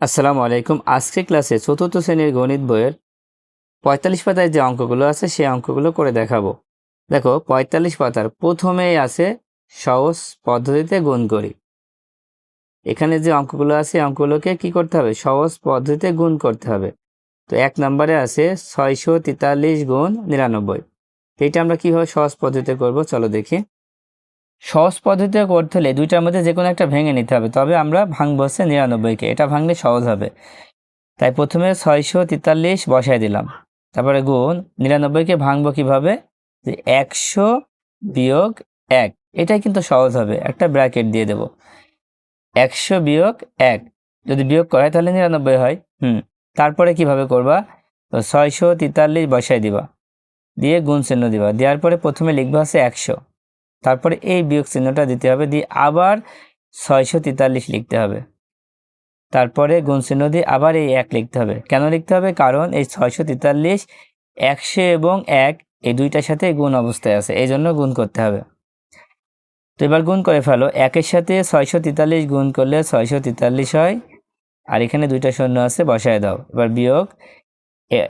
আসসালামু আলাইকুম। আজকে ক্লাসে চতুর্থ শ্রেণীর গণিত বইয়ের ৪৫ পাতায় যে অঙ্কগুলো আছে সেই অঙ্কগুলো করে দেখাবো। দেখো ৪৫ পাতার প্রথমেই আছে সহজ পদ্ধতিতে গুণ করি। এখানে যে অঙ্কগুলো আছে অঙ্কগুলোকে কি করতে হবে? সহজ পদ্ধতিতে গুণ করতে হবে। তো ১ নম্বরে আছে ৬৪৩ গুণ ৯৯। এইটা আমরা কিভাবে সহজ পদ্ধতিতে করব চলো দেখি। সহজ পদ্ধতিতে করতে হলে দুইটার মধ্যে যে কোনো একটা ভেঙে নিতে হবে, তবে আমরা ভাঙবো হচ্ছে ৯৯কে, এটা ভাঙলে সহজ হবে। তাই প্রথমে ৬৪৩ বসায় দিলাম, তারপরে গুণ ৯৯কে ভাঙবো কিভাবে? যে ১০০ বিয়োগ ১, এটাই কিন্তু সহজ হবে। একটা ব্র্যাকেট দিয়ে দেব, ১০০ বিয়োগ ১ যদি বিয়োগ করা হয় তাহলে ৯৯ হয়। তারপরে কিভাবে করবা? তো ৬৪৩ বসায় দিবা, দিয়ে গুণ চিহ্ন দিবা, দেওয়ার পরে প্রথমে লিখবা হচ্ছে ১০০, তারপরে এই বিয়োগ চিহ্নটা দিতে হবে, দিয়ে আবার ৬৪৩ লিখতে হবে, তারপরে গুণ চিহ্ন দিয়ে আবার এই ১ লিখতে হবে। কেন লিখতে হবে? কারণ এই ৬৪৩ ১০০ এবং ১ এই দুইটার সাথে গুণ অবস্থায় আছে, এই জন্য গুণ করতে হবে। তো এবার গুণ করে ফেলো। ১-এর সাথে ৬৪৩ গুণ করলে ৬৪৩ হয়, আর এখানে দুইটা শূন্য আছে, বসায় দাও। এবার বিয়োগ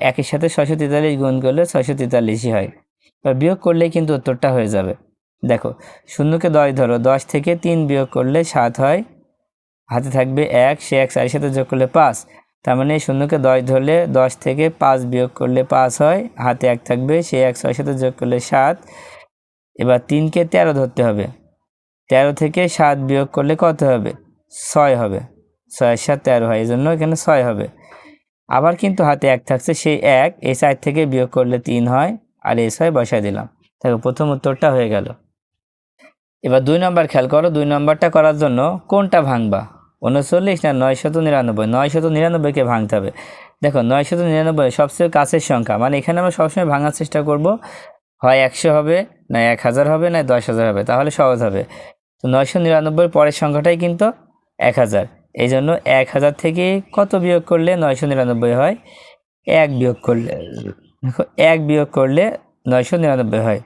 ১-এর সাথে ৬৪৩ গুণ করলে ৬৪৩ই হয়। এবার বিয়োগ করলেই কিন্তু উত্তরটা হয়ে যাবে। দেখো, শূন্যকে ১০ ধরো, ১০ থেকে ৩ বিয়োগ করলে ৭ হয়, হাতে থাকবে ১, সে ১ ৪-এর সাথে যোগ করলে ৫, তার মানে শূন্যকে ১০ ধরলে ১০ থেকে ৫ বিয়োগ করলে ৫ হয়, হাতে ১ থাকবে, সে ১ ৬-এর সাথে যোগ করলে ৭। এবার ৩কে ১৩ ধরতে হবে, ১৩ থেকে ৭ বিয়োগ করলে কত হবে? ৬ হবে, ৬ ৭ ১৩ হয়, এই জন্য এখানে ৬ হবে। আবার কিন্তু হাতে ১ থাকছে, সেই ১ এই ৪ থেকে বিয়োগ করলে ৩ হয়, আর এই ৬ বসায় দিলাম। দেখো প্রথম উত্তরটা হয়ে গেল। এবার ২ নম্বর খেয়াল করো। ২ নম্বরটা করার জন্য কোনটা ভাঙবা? ৩৯ না ৯৯৯? ৯৯৯কে ভাঙতে হবে। দেখো ৯৯৯ সবচেয়ে কাছের সংখ্যা, মানে এখানে আমরা সবসময় ভাঙার চেষ্টা করব, হয় ১০০ হবে, না ১০০০ হবে, না ১০০০০ হবে, তাহলে সহজ হবে। তো ৯৯৯ পরের সংখ্যাটাই কিন্তু ১০০০, এই জন্য ১০০০ থেকে কত বিয়োগ করলে ৯৯৯ হয়? ১ বিয়োগ করলে, দেখো ১ বিয়োগ করলে ৯৯৯ হয়।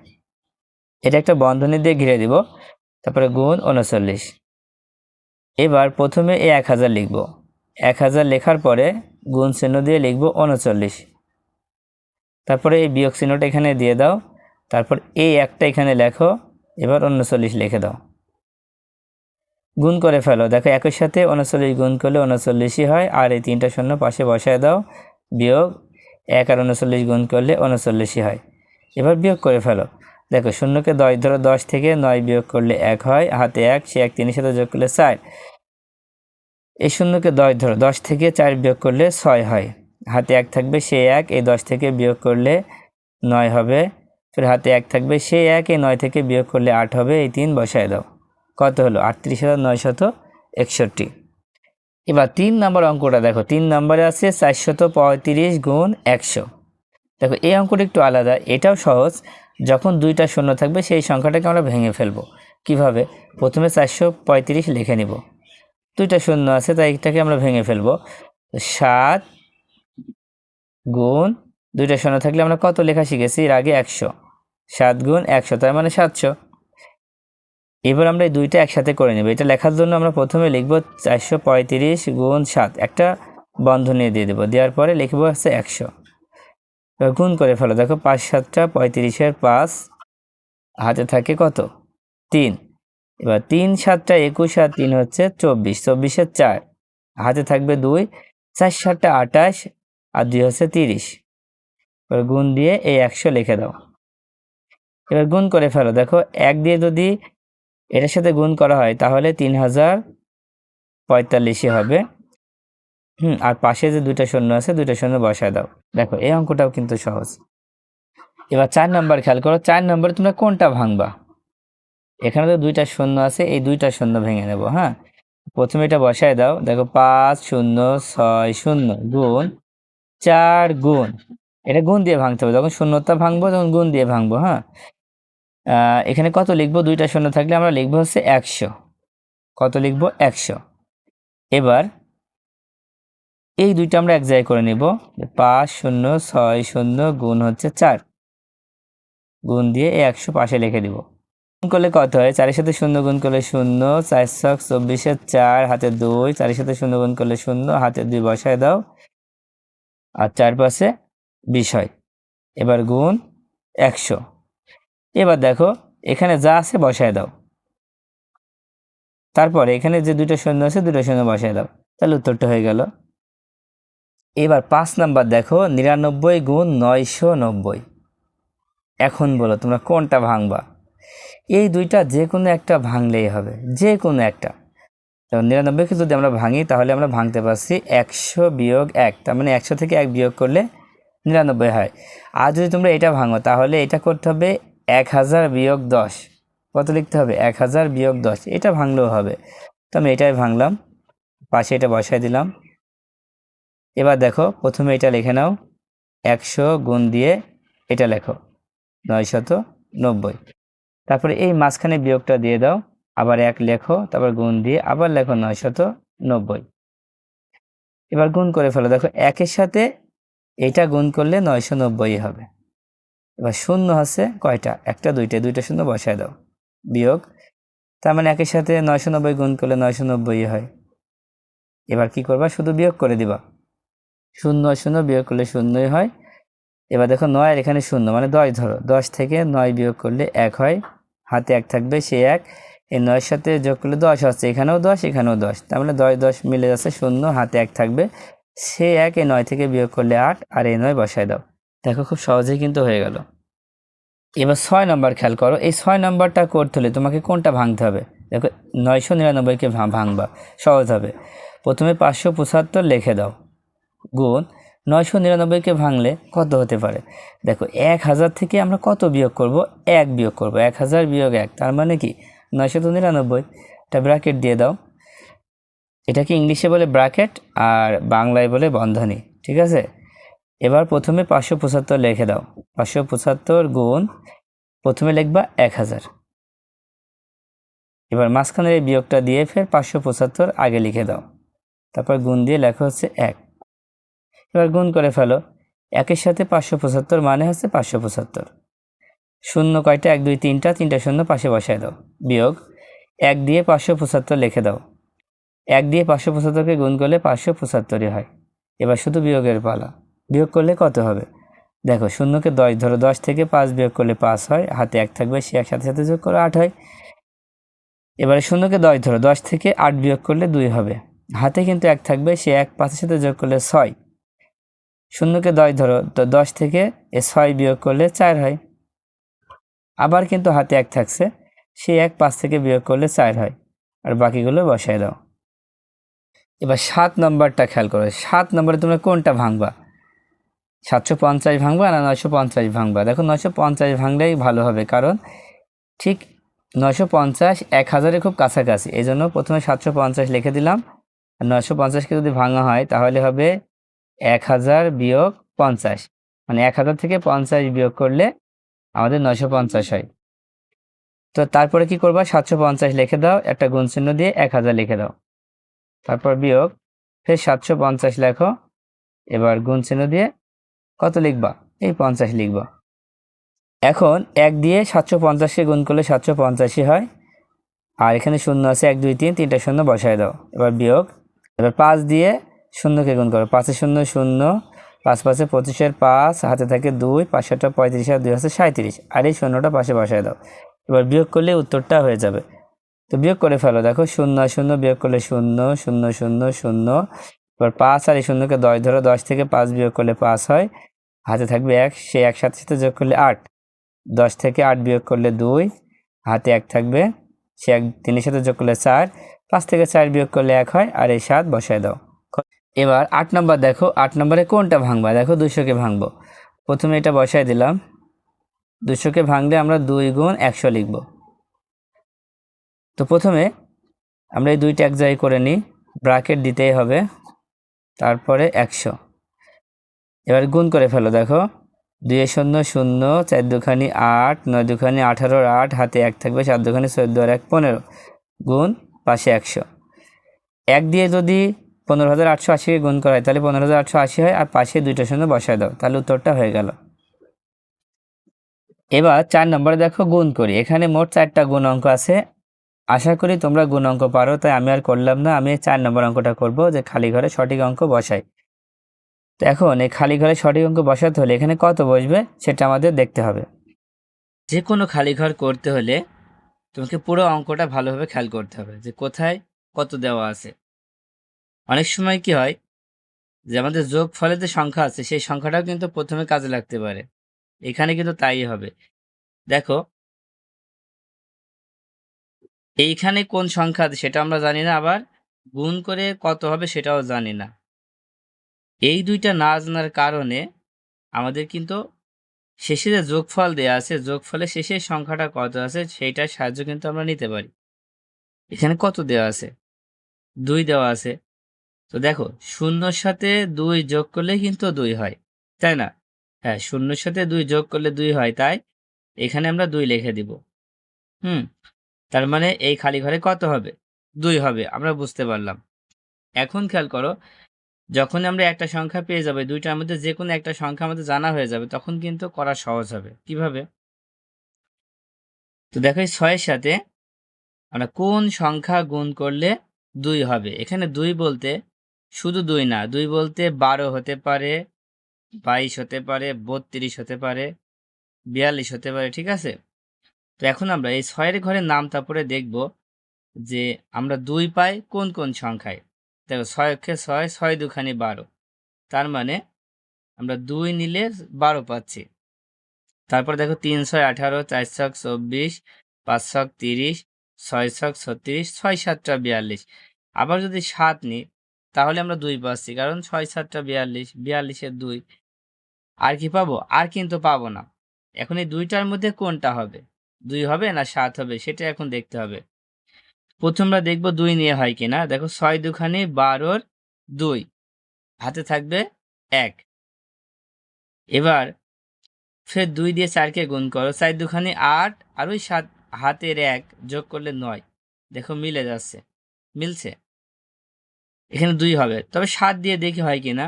এটা একটা বন্ধনী দিয়ে ঘিরে দিব, তারপরে গুণ ৩৯। এবার প্রথমে এই ১০০০ লিখব, ১০০০ লেখার পরে গুণ চিহ্ন দিয়ে লিখব ৩৯, তারপরে এই বিয়োগ চিহ্নটা এখানে দিয়ে দাও, তারপর এই একটা এখানে লেখো, এবার ৩৯ লিখে দাও, গুণ করে ফেলো। দেখো ১-এর সাথে ৩৯ গুণ করলে ৩৯ই হয়, আর এই ৩টা শূন্য পাশে বসায় দাও, বিয়োগ ১ আর ৩৯ গুণ করলে ৩৯ই হয়। এবার বিয়োগ করে ফেলো। দেখো শূন্যকে ১০ ধরো, ১০ থেকে ৯ বিয়োগ করলে ১ হয়, হাতে ১, সে ১ ৩-এর সাথে যোগ করলে ৪। এই শূন্যকে ১০ ধরো, ১০ থেকে ৪ বিয়োগ করলে ৬ হয়, হাতে ১ থাকবে, সে ১ এই ১০ থেকে বিয়োগ করলে ৯ হবে, ফের হাতে ১ থাকবে, সে ১ এই ৯ থেকে বিয়োগ করলে ৮ হবে, এই ৩ বসায় দাও। কত হলো? ৩৮৯৬১। এবার ৩ নম্বর অঙ্কটা দেখো। ৩ নম্বরে আছে ৪৩৫ গুণ ১০০। দেখো এই অঙ্কটা একটু আলাদা, এটাও সহজ। যখন দুইটা শূন্য থাকবে সেই সংখ্যাটাকে আমরা ভেঙে ফেলবো। কিভাবে? প্রথমে ৪৩৫ লিখে নিব, দুইটা শূন্য আছে তাই এটাকে আমরা ভেঙে ফেলবো। ৭ গুণ, দুইটা শূন্য থাকলে আমরা কত লেখা শিখেছি এর আগে? ১০০। ৭ গুণ ১০০, তার মানে ৭০০। এবার আমরা এই দুইটা একসাথে করে নেব। এটা লেখার জন্য আমরা প্রথমে লিখব ৪৩৫ গুণ ৭, একটা বন্ধনী দিয়ে দেবো, দেওয়ার পরে লিখবো হচ্ছে ১০০। এবার গুণ করে ফেলো। দেখো ৫ ৭টা ৩৫-এর ৫, হাতে থাকে কত? ৩। এবার ৩ ৭টা ২১ আর ৩ হচ্ছে ২৪, ২৪-এর ৪, হাতে থাকবে ২, ৪ ৭টা ২৮ আর ২ হচ্ছে ৩০। এবার গুণ দিয়ে এই ১০০ লিখে দাও। এবার গুণ করে ফেলো। দেখো ১ দিয়ে যদি এটার সাথে গুণ করা হয় তাহলে ৩০৪৫ই হবে। আর পাশে যে দুইটা শূন্য আছে, দুইটা শূন্য বসায় দাও। দেখো এই অঙ্কটাও কিন্তু সহজ। এবার ৪ নম্বর খেয়াল করো। ৪ নম্বরে তোমরা কোনটা ভাঙবা? এখানে তো দুইটা শূন্য আছে, এই দুইটা শূন্য ভেঙে নেব। প্রথমে এটা বসায় দাও। দেখো ৫০৬০ গুণ ৪ গুণ, এটা গুণ দিয়ে ভাঙতে হবে। যখন শূন্যতা ভাঙবো তখন গুণ দিয়ে ভাঙবো। এখানে কত লিখবো? দুইটা শূন্য থাকলে আমরা লিখবো হচ্ছে ১০০। কত লিখবো? ১০০। এবার এই দুইটা আমরা এক জায়গায় করে নিব। ৫০৬০ গুণ হচ্ছে ৪, গুণ দিয়ে এই ১০০ পাশে লিখে দিব। গুণ করলে কত হয়? 4 এর সাথে 0 গুণ করলে 0, 4 ছক 24 4 হাতে 2, 4 এর সাথে 0 গুণ করলে 0, হাতে 2 বসায় দাও, আর 4 পাশে 20 হয়। এবার গুণ 100। এবার দেখো এখানে যা আছে বসায় দাও, তারপরে এখানে যে দুটো শূন্য আছে দুটো শূন্য বসায় দাও, তাহলে উত্তরটা হয়ে গেল। এবার 5 নাম্বার দেখো, 99 গুণ 990। এখন বলো তোমরা কোনটা ভাঙবা? এই দুইটা যে কোনো একটা ভাঙলেই হবে, যে কোনো একটা। তো 99কে যদি আমরা ভাঙি তাহলে আমরা ভাঙতে পারছি 100 বিয়োগ 1, তার মানে 100 থেকে 1 বিয়োগ করলে 99 হয়। আর যদি তোমরা এটা ভাঙো তাহলে এটা করতে হবে 1000 বিয়োগ 10। কত লিখতে হবে? 1000 বিয়োগ 10। এটা ভাঙলেও হবে, তো আমি এটাই ভাঙলাম, পাশে এটা বসায় দিলাম। এবার দেখো প্রথমে এটা লিখে নাও, 100 গুণ দিয়ে এটা লেখো 990। তারপরে এই মাঝখানে বিয়োগটা দিয়ে দাও, আবার 1 লেখো, তারপর গুণ দিয়ে আবার লেখো 990। এবার গুণ করে ফেলো, দেখো 1-এর সাথে এটা গুণ করলে 990 হবে। এবার শূন্য আছে কয়টা? একটা দুইটা শূন্য বসায় দাও, বিয়োগ, তার মানে 1-এর সাথে 990 গুণ করলে 990 হয়। এবার কি করবা? শুধু বিয়োগ করে দিবা, 0 0 বিয়োগ করলে 0ই হয়। এবার দেখো 9 আর এখানে 0, মানে 10 ধরো, 10 থেকে 9 বিয়োগ করলে 1 হয়, হাতে 1 থাকবে, সে 1। এই 9-এর সাথে যোগ করলে 10 হচ্ছে, এখানেও 10 এখানেও 10, তার মানে 10 10 মিলে যাচ্ছে, 0 হাতে 1 থাকবে, সে 1। এই 9 থেকে বিয়োগ করলে 8, আর এই 9 বসায় দাও। দেখো খুব সহজেই কিন্তু হয়ে গেল। এবার 6 নম্বর খেয়াল করো, এই 6 নম্বরটা করতে হলে তোমাকে কোনটা ভাঙতে হবে? দেখো 999কে ভাঙবা, সহজ হবে। প্রথমে 575 লিখে দাও, গুণ 999কে ভাঙলে কত হতে পারে? দেখো 1000 থেকে আমরা কত বিয়োগ করব? 1 বিয়োগ করব, 1000 বিয়োগ 1, তার মানে কি 999। এটা ব্র্যাকেট দিয়ে দাও, এটাকে ইংলিশে বলে ব্র্যাকেট আর বাংলায় বলে বন্ধনী, ঠিক আছে? এবার প্রথমে 575 লিখে দাও, 575 গুণ, প্রথমে লিখবা 1000, এবার মাঝখানের এই বিয়োগটা দিয়ে ফের 575 আগে লিখে দাও, তারপর গুণ দিয়ে লেখা হচ্ছে 1। এবার গুণ করে ফেলো, 1-এর সাথে 575 মানে হচ্ছে 575। শূন্য কয়টা? 1 2 3টা শূন্য পাশে বসায় দাও, বিয়োগ 1 দিয়ে 575 লিখে দাও, 1 দিয়ে 575কে গুণ করলে 575ই হয়। এবার শুধু বিয়োগের পালা, বিয়োগ করলে কত হবে? দেখো শূন্যকে 10 ধরো, 10 থেকে 5 বিয়োগ করলে 5 হয়, হাতে 1 থাকবে, সে 1 সাথে সাথে যোগ করে 8 হয়। এবারে শূন্যকে 10 ধরো, 10 থেকে 8 বিয়োগ করলে 2 হবে, হাতে কিন্তু 1 থাকবে, সে 1 5-এর সাথে যোগ করলে 6। শূন্যকে 10 ধরো, তো 10 থেকে 6 বিয়োগ করলে 4 হয়, আবার কিন্তু হাতে 1 থাকছে, সে 1 5 থেকে বিয়োগ করলে 4 হয়, আর বাকিগুলো বসায় দাও। এবার 7 নম্বরটা খেয়াল করো, 7 নম্বরে তোমরা কোনটা ভাঙবা? 750 ভাঙবা না 950 ভাঙবা? দেখো 950 ভাঙলেই ভালো হবে, কারণ ঠিক 950 1000-এর খুব কাছাকাছি, এই জন্য প্রথমে 750 লিখে দিলাম। আর 950কে যদি ভাঙা হয় তাহলে হবে 1000 বিয়োগ 50, মানে 1000 থেকে 50 বিয়োগ করলে আমাদের 950 হয়। তো তারপরে কি করবা? 750 লিখে দাও, একটা গুণ চিহ্ন দিয়ে 1000 লিখে দাও, তারপর বিয়োগ, ফের 750 লেখো, এবার গুণ চিহ্ন দিয়ে কত লিখবা? এই 50 লিখবা। এখন 1 দিয়ে 750কে গুণ করলে 750ই হয়, আর এখানে শূন্য আছে, 1 2 3, 3টা শূন্য বসায় দাও, এবার বিয়োগ। এবার 5 দিয়ে শূন্যকে গুণ করো, 5 শূন্য 0, 5 5 25-এর 5, হাতে থাকে 2, 5 7 35, আর 2 আছে 37, আর এই শূন্যটা পাশে বসায় দাও। এবার বিয়োগ করলে উত্তরটা হয়ে যাবে। তো বিয়োগ করে ফেলো, দেখো 0 আর 0 বিয়োগ করলে 0 0 0 0, এবার 5 আর এই শূন্যকে 10 ধরো, 10 থেকে 5 বিয়োগ করলে 5 হয়, হাতে থাকবে 1, সে 1 সাথে যোগ করলে 8, 10 থেকে 8 বিয়োগ করলে 2, হাতে 1 থাকবে, সে 1 3-এর সাথে যোগ করলে 4, 5 থেকে 4 বিয়োগ করলে 1 হয়, আর এই 7 বসায় দাও। এবার 8 নম্বর দেখো, 8 নম্বরে কোনটা ভাঙবা? দেখো 200কে ভাঙবো, প্রথমে এটা বসায় দিলাম, 200কে ভাঙলে আমরা 2 গুণ 100 লিখব। তো প্রথমে আমরা এই দুইটা এক জায়গায় করে নিই, ব্র্যাকেট দিতেই হবে, তারপরে 100। এবার গুণ করে ফেলো, দেখো 2 0 0, 4 দুখানি 8, 9 দুখানি 18, 8 হাতে 1 থাকবে, 7 দুখানি 14, আর 1 15, গুণ পাশে 100। 1 দিয়ে যদি 15880-কে গুণ করা হয় তাহলে 15880 হয়, আর পাশে 2টা শূন্য বসায় দাও, তাহলে উত্তরটা হয়ে গেল। এবার 4 নম্বরে দেখো গুণ করি। এখানে মোট 4টা গুণ অঙ্ক আছে। আশা করি তোমরা গুণ অঙ্ক পারো, তাই আমি আর করলাম না। আমি 4 নম্বর অঙ্কটা করব, যে খালি ঘরে সঠিক অঙ্ক বসাই। তো এখন এই খালি ঘরে সঠিক অঙ্ক বসাতে হলে এখানে কত বসবে সেটা আমাদের দেখতে হবে। যে কোনো খালি ঘর করতে হলে তোমাকে পুরো অঙ্কটা ভালোভাবে খেয়াল করতে হবে যে কোথায় কত দেওয়া আছে। অনেক সময় কি হয় যে আমাদের যোগ ফলে যে সংখ্যা আছে সেই সংখ্যাটাও কিন্তু প্রথমে কাজে লাগতে পারে। এখানে কিন্তু তাই হবে। দেখো এইখানে কোন সংখ্যা আছে সেটা আমরা জানি না, আবার গুণ করে কত হবে সেটাও জানি না। এই দুইটা না জানার কারণে আমাদের কিন্তু শেষে যে যোগফল দেয়া আছে, যোগফলের শেষের সংখ্যাটা কত আছে সেইটার সাহায্য কিন্তু আমরা নিতে পারি। এখানে কত দেওয়া আছে? 2 দেওয়া আছে। তো দেখো শূন্যর সাথে 2 যোগ করলে কিন্তু 2 হয়, তাই না? হ্যাঁ, শূন্যর সাথে 2 যোগ করলে 2 হয়, তাই এখানে আমরা 2 লিখে দিব। হুম, তার মানে এই খালি ঘরে কত হবে? 2 হবে, আমরা বুঝতে পারলাম। এখন খেয়াল করো, যখন আমরা একটা সংখ্যা পেয়ে যাবো, দুইটার মধ্যে যে কোনো একটা সংখ্যা আমাদের জানা হয়ে যাবে, তখন কিন্তু করা সহজ হবে। কিভাবে? তো দেখো এই 6 এর সাথে আমরা কোন সংখ্যা গুণ করলে 2 হবে? এখানে 2 বলতে শুধু 2 না, 2 বলতে 12 হতে পারে, 22 হতে পারে, 32 হতে পারে, 42 হতে পারে, ঠিক আছে? তো এখন আমরা এই 6 এর ঘরে নাম তারপরে দেখব যে আমরা 2 পাই কোন কোন সংখ্যায়। দেখো 6 অক্ষে 6, 6 দুখানি 12, তার মানে আমরা 2 নিলে 12 পাচ্ছি। তারপর দেখো 3 6 18, 4 ছক 24, 5 ছক 30, 6 ছক 36, 6 7টা 42। আবার যদি 7 নিই তাহলে আমরা 2 পাচ্ছি, কারণ 6 7টা 42, 42 এর 2। আর কি পাবো? আর কিন্তু পাবো না। এখন এই দুইটার মধ্যে কোনটা হবে? 2 হবে না 7 হবে সেটা এখন দেখতে হবে। প্রথম আমরা দেখব 2 নিয়ে হয় কিনা। দেখো 6 দুখানি 12 র 2, হাতে থাকবে 1। এবার ফের 2 দিয়ে 4 কে গুণ করো, 4 দুখানি 8 আর ওই 7 হাতের 1 যোগ করলে 9। দেখো মিলে যাচ্ছে, মিলছে। এখানে 2 হবে, তবে 7 দিয়ে দেখি হয় কিনা।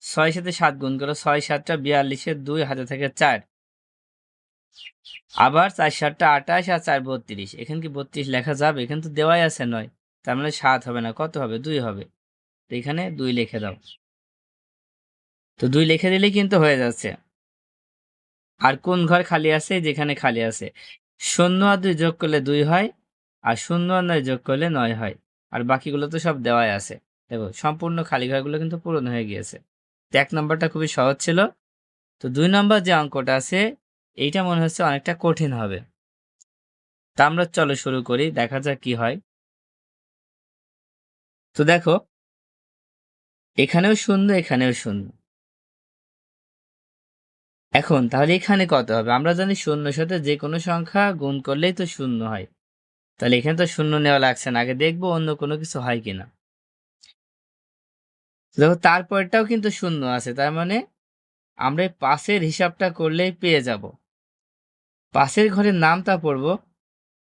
6 সাথে 7 গুণ করো, 6 7টা 42 এর 2, হাতে থাকে 4। আবার 4 7টা 28 আর 4 32। এখানে কি 32 লেখা যাবে? এখানে তো দেওয়াই আছে 9, তার মানে 7 হবে না, কত হবে? 2 হবে। তো এখানে 2 লিখে দাও। তো 2 লিখে দিলেই কিন্তু হয়ে যাচ্ছে। আর কোন ঘর খালি আছে? যেখানে খালি আছে। 0 আর 2 যোগ করলে 2 হয়, আর 0 আর 9 যোগ করলে 9 হয়। আর বাকিগুলো তো সব দেওয়াই আছে। দেখো সম্পূর্ণ খালি ঘরগুলো কিন্তু পূরণ হয়ে গিয়েছে। তো 1 নম্বরটা খুবই সহজ ছিল। তো 2 নম্বর যে অঙ্কটা আছে এইটা মনে হচ্ছে অনেকটা কঠিন হবে। তা আমরা চলো শুরু করি, দেখা যাক কি হয়। তো দেখো এখানেও 0, এখানেও 0। এখন তাহলে এখানে কত হবে? আমরা জানি 0 সাথে যে কোনো সংখ্যা গুণ করলেই তো 0 হয়। তাহলে এখানে তো 0 নেওয়া লাগছে না, আগে দেখবো অন্য কোনো কিছু হয় কিনা। দেখো তারপরটাও কিন্তু 0 আছে, তার মানে আমরা এই পাশের হিসাবটা করলেই পেয়ে যাব। পাশের ঘরের নামটা পড়বো,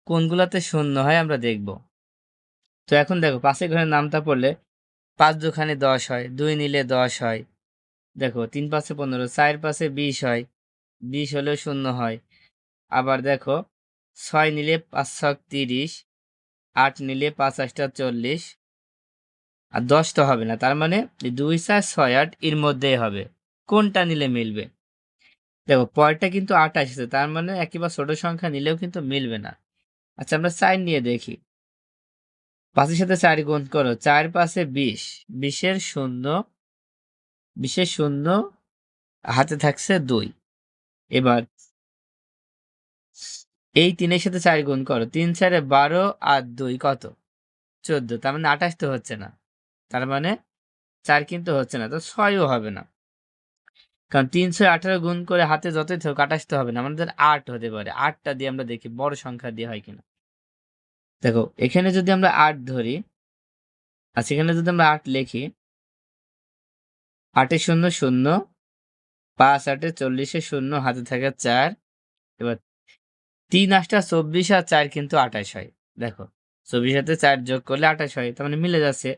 কোনগুলাতে 0 হয় আমরা দেখব। তো এখন দেখো পাশের ঘরের নামটা পড়লে 5 দুখানে 10 হয়, 2 নিলে 10 হয়। দেখো 3 5 15, 4 5 20 হয়, 20 হলেও 0 হয়। আবার দেখো 6 নিলে 5 ছক 30, 8 নিলে 5 8টা 40, আর 10 তো হবে না, তার মানে 2 4 6 8 এর মধ্যেই হবে। কোনটা নিলে মিলবে? দেখো পরেরটা কিন্তু 28 আছে, তার মানে একেবারে ছোট সংখ্যা নিলেও কিন্তু মিলবে না। আচ্ছা আমরা 4 নিয়ে দেখি। 5 এর সাথে 4 গুণ করো, 4 5 20, 20 এর 0, 20 এর 0, হাতে থাকছে 2। এবার এই 3 এর সাথে 4 গুণ করো, 3 4 12 আর 2 কত? 14, তার মানে 28 তো হচ্ছে না, তার মানে 4 কিন্তু হচ্ছে না, তো 6 ও হবে না। কারণ 318 গুণ করে হাতে যতই থাকুক 28 তো হবে না, আমাদের 8 হতে পারে। 8টা দিয়ে আমরা দেখি বড় সংখ্যা দিয়ে হয় কিনা। দেখো এখানে যদি আমরা 8 ধরি, আর সেখানে যদি আমরা 8 লিখি, 8 এ 0 0, 5 8 এ 40 এ 0, হাতে থাকে 4। এবার 3 8টা 24 আর 4 কিন্তু 28 হয়। দেখো 24 সাথে 4 যোগ করলে 28 হয়, তার মানে মিলে যাচ্ছে।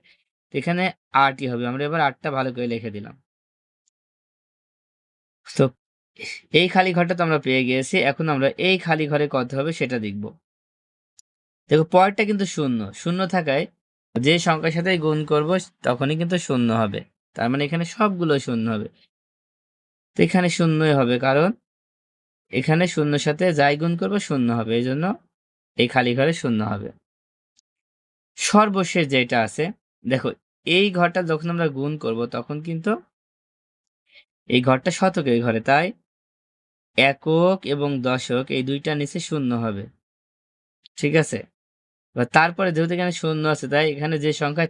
তো এখানে 8ই হবে। আমরা এবার 8টা ভালো করে লিখে দিলাম। তো এই খালি ঘরটা তো আমরা পেয়ে গিয়েছি। এখন আমরা এই খালি ঘরে কত হবে সেটা দেখব। দেখো পরেরটা কিন্তু শূন্য। শূন্য থাকায় যে সংখ্যার সাথে গুণ করব তখনই কিন্তু শূন্য হবে। তার মানে এখানে সবগুলো শূন্য হবে। তো এখানে শূন্যই হবে, কারণ এখানে শূন্যর সাথে যাই গুণ করব শূন্য হবে। এইজন্য এই খালি ঘরে শূন্য হবে। সর্বশেষ যেটা আছে, দেখো এই ঘরটা যখন আমরা গুণ করব তখন কিন্তু এই ঘরটা শতকের ঘরে, তাই একক এবং দশক এই দুইটার নিচে শূন্য হবে। ঠিক আছে? এবার তারপরে যেহেতু এখানে শূন্য আছে, তাই এখানে যে সংখ্যায়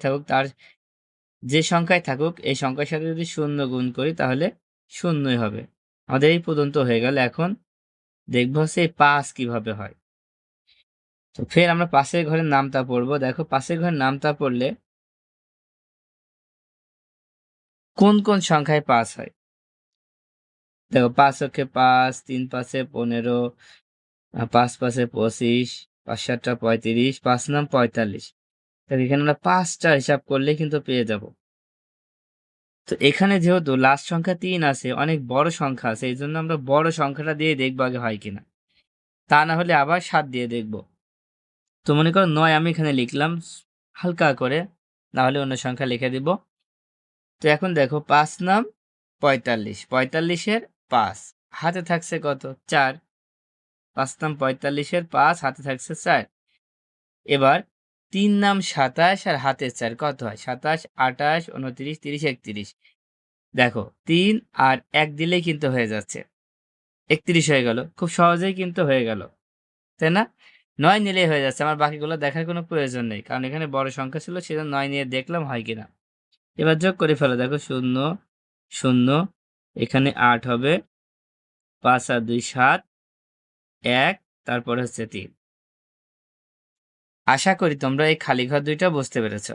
থাকুক এই সংখ্যার সাথে যদি শূন্য গুণ করি তাহলে শূন্যই হবে। আমাদের এই পর্যন্ত হয়ে গেল। এখন দেখবো হচ্ছে এই ৫ কিভাবে হয়। তো ফের আমরা পাশের ঘরের নামতা পড়বো। দেখো পাশের ঘরের নামতা পড়লে কোন কোন সংখ্যায় ৫ হয়। দেখো ৫ অক্ষে ৫, ৩ ৫-এ ১৫, ৫ ৫-এ ২৫, ৫ ৭-টা ৩৫, ৫ নাম ৪৫। তাহলে এখানে আমরা ৫টা হিসাব করলেই কিন্তু পেয়ে যাব। তো এখানে যেহেতু লাস্ট সংখ্যা ৩ আছে, অনেক বড় সংখ্যা আছে, এইজন্য আমরা বড় সংখ্যাটা দিয়ে দেখবো আগে হয় কিনা। তা না হলে আবার ৭ দিয়ে দেখব। তো মনে করো ৯ আমি এখানে লিখলাম হালকা করে, না হলে অন্য সংখ্যা লিখে দিব। তো এখন দেখো ৫ নাম ৪৫, ৪৫-এর ৫ হাতে থাকছে কত? ৪। ৫ নাম ৪৫-এর ৫ হাতে থাকছে ৪। এবার ৩ নাম ২৭ আর হাতে ৪ কত হয়? ২৭, ২৮, ২৯, ৩০, ৩১। দেখো ৩ আর ১ দিলেই কিন্তু হয়ে যাচ্ছে, ৩১ হয়ে গেল। খুব সহজেই কিন্তু হয়ে গেল, তাই না? ৯ নিলেই হয়ে যাচ্ছে, আমার বাকিগুলো দেখার কোনো প্রয়োজন নেই, কারণ এখানে বড় সংখ্যা ছিল, সেজন্য ৯ নিয়ে দেখলাম হয় কিনা। এবার যোগ করে ফেলো। দেখো ০ ০, এখানে ৮ হবে, ৫ আর ২ ৭, ১, তারপরে হচ্ছে ৩। আশা করি তোমরা এই খালি ঘর দুইটা বুঝতে পেরেছ।